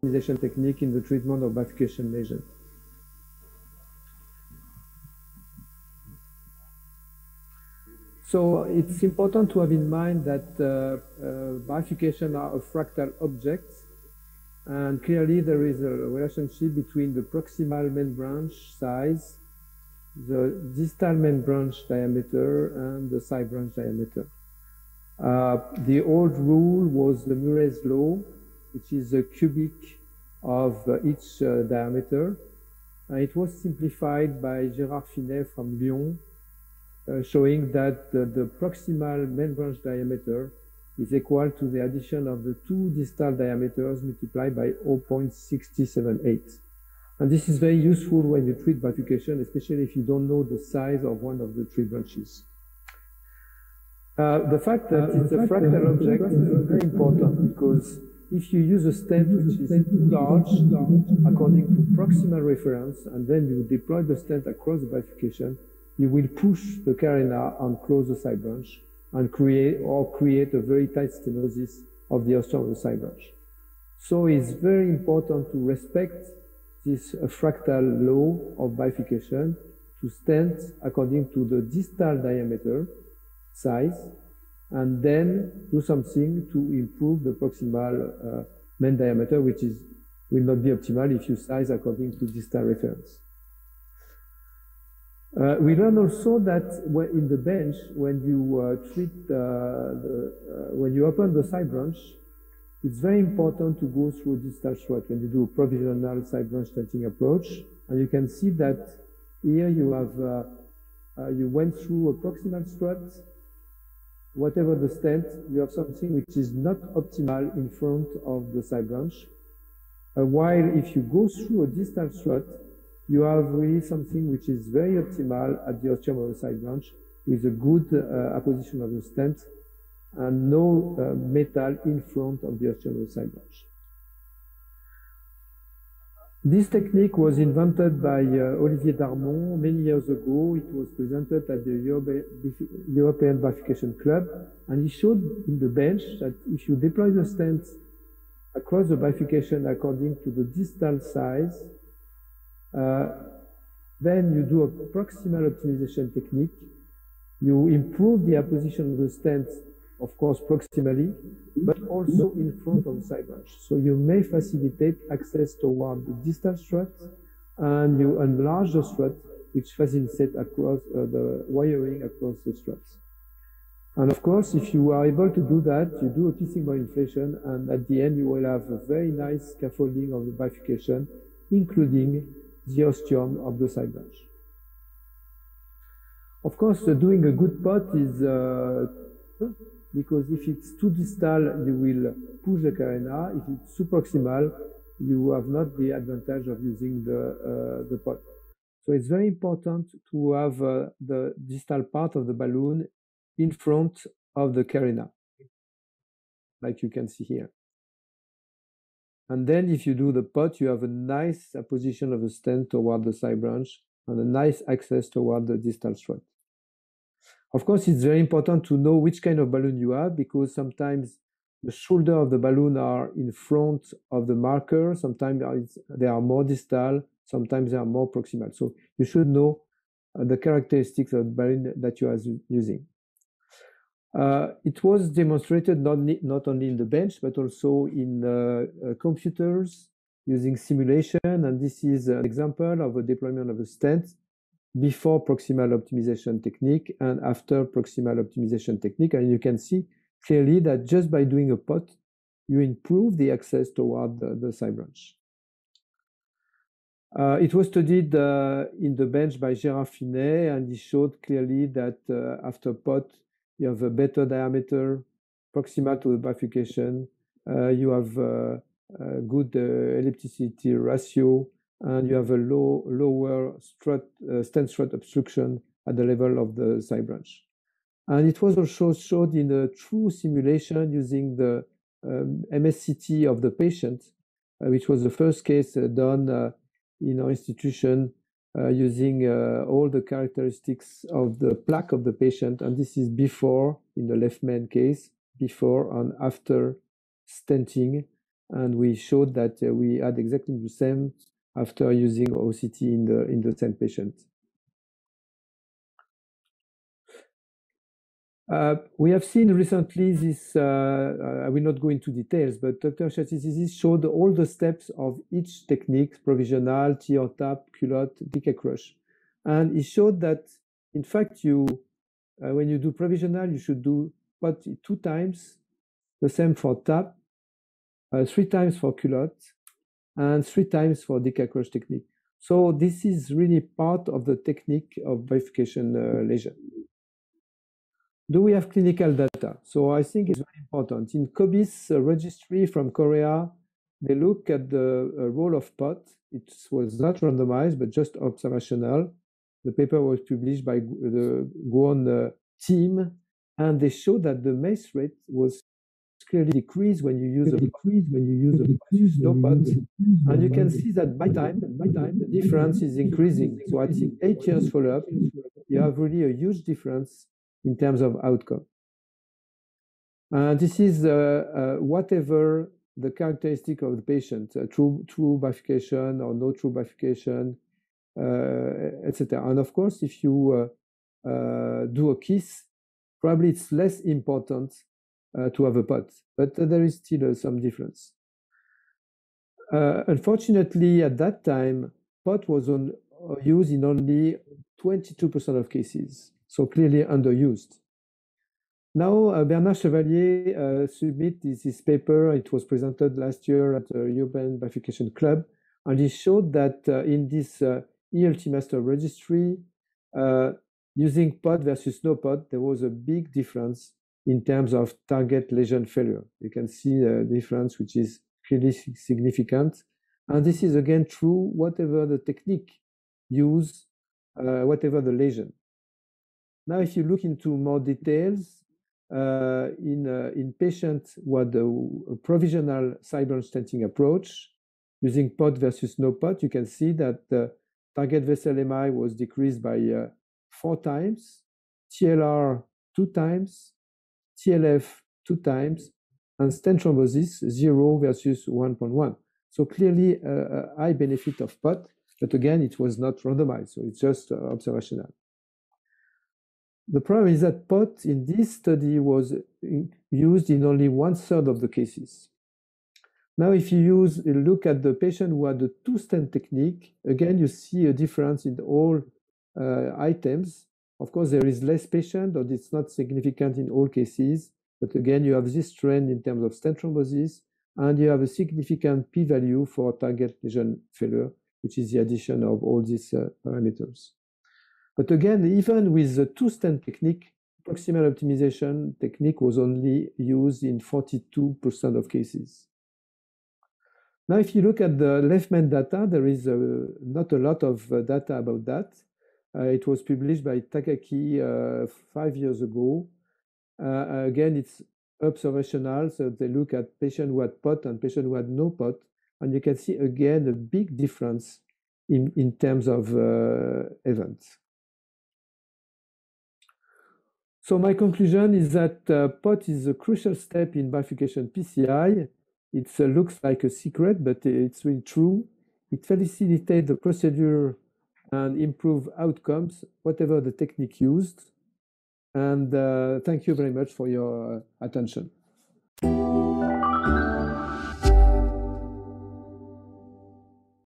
optimization technique in the treatment of bifurcation lesions. So it's important to have in mind that bifurcation are a fractal object, and clearly there is a relationship between the proximal main branch size, the distal main branch diameter, and the side branch diameter. The old rule was the Murray's law, which is a cubic of each diameter. It was simplified by Gérard Finet from Lyon, showing that the proximal main branch diameter is equal to the addition of the two distal diameters multiplied by 0.6078. And this is very useful when you treat bifurcation, especially if you don't know the size of one of the tree branches. The fact that it's a fractal object is very important, because if you use a stent which is too large according to proximal reference, and then you deploy the stent across the bifurcation, you will push the carina and close the side branch and create a very tight stenosis of the ostium of the side branch. So it's very important to respect this fractal law of bifurcation, to stent according to the distal diameter size, and then do something to improve the proximal main diameter, which will not be optimal if you size according to distal reference. We learn also that in the bench, when you when you open the side branch, it's very important to go through a distal strut when you do a provisional side branch stenting approach. And you can see that here you have you went through a proximal strut. Whatever the stent, you have something which is not optimal in front of the side branch. While if you go through a distal strut, you have really something which is very optimal at the ostium of the side branch, with a good apposition of the stent and no metal in front of the ostium of the side branch. This technique was invented by Olivier Darmon many years ago. It was presented at the European Bifurcation Club, and he showed in the bench that if you deploy the stent across the bifurcation according to the distal size, then you do a proximal optimization technique. You improve the apposition of the stent, of course, proximally, but also in front of the side branch. So you may facilitate access toward the distal strut, and you enlarge the strut, which facilitates across the wiring across the struts. And of course, if you are able to do that, you do a kissing bowl inflation, and at the end you will have a very nice scaffolding of the bifurcation, including the ostium of the side branch. Of course, doing a good pot is because if it's too distal, you will push the carina. If it's too proximal, you have not the advantage of using the pot. So it's very important to have the distal part of the balloon in front of the carina, like you can see here. And then if you do the pot, you have a nice apposition of the stent toward the side branch and a nice access toward the distal strut. Of course, it's very important to know which kind of balloon you have, because sometimes the shoulder of the balloon are in front of the marker, sometimes they are more distal, sometimes they are more proximal. So you should know the characteristics of the balloon that you are using. It was demonstrated not only in the bench, but also in computers using simulation. And this is an example of a deployment of a stent before proximal optimization technique and after proximal optimization technique. And you can see clearly that just by doing a pot, you improve the access toward the side branch. It was studied in the bench by Gérard Finet, and he showed clearly that after pot, you have a better diameter proximal to the bifurcation. You have a good ellipticity ratio, and you have a lower stent strut obstruction at the level of the side branch. And it was also showed in a true simulation using the MSCT of the patient, which was the first case done in our institution using all the characteristics of the plaque of the patient. And this is before, in the left main case, before and after stenting and we showed that we had exactly the same after using OCT in the same patient. We have seen recently this, I will not go into details, but Dr. Chatzizi showed all the steps of each technique, provisional, TR tap, culotte, decalcrush. And he showed that, in fact, when you do provisional, you should do POT 2 times, the same for tap, 3 times for culotte, and 3 times for decalcrush technique. So this is really part of the technique of bifurcation lesion. Do we have clinical data? So I think it's very important. In COBIS registry from Korea, they look at the role of POT. It was not randomized, but just observational. The paper was published by the Gwon team, and they showed that the MACE rate was clearly decreased when you use no POT. And you can see that by time, the difference is increasing. So I think 8 years follow-up, you have really a huge difference in terms of outcome. This is whatever the characteristic of the patient, true bifurcation or no true bifurcation, etc. And of course, if you do a KISS, probably it's less important to have a POT, but there is still some difference. Unfortunately, at that time, POT was used in only 22% of cases, so clearly underused. Now, Bernard Chevalier submitted this paper. It was presented last year at the European Bifurcation Club, and he showed that in this ELT master registry, using POT versus no POT, there was a big difference in terms of target lesion failure. You can see the difference, which is clearly significant. And this is again true, whatever the technique used, whatever the lesion. Now, if you look into more details, in patients who had a provisional sideburn stenting approach, using POT versus no POT, you can see that the target vessel MI was decreased by 4 times, TLR 2 times, TLF 2 times, and stent thrombosis 0 versus 1.1. So clearly a high benefit of POT, but again, it was not randomized, so it's just observational. The problem is that POT in this study was used in only 1/3 of the cases. Now, if you look at the patient who had the 2-stent technique, again, you see a difference in all items. Of course, there is less patient, but it's not significant in all cases. But again, you have this trend in terms of stent thrombosis, and you have a significant p-value for target lesion failure, which is the addition of all these parameters. But again, even with the 2-stent technique, proximal optimization technique was only used in 42% of cases. Now, if you look at the left-main data, there is not a lot of data about that. It was published by Takaki 5 years ago. Again, it's observational, so they look at patients who had POT and patients who had no POT, and you can see again a big difference in terms of events. So my conclusion is that POT is a crucial step in bifurcation PCI. It looks like a secret, but it's really true. It facilitates the procedure and improve outcomes, whatever the technique used. And thank you very much for your attention.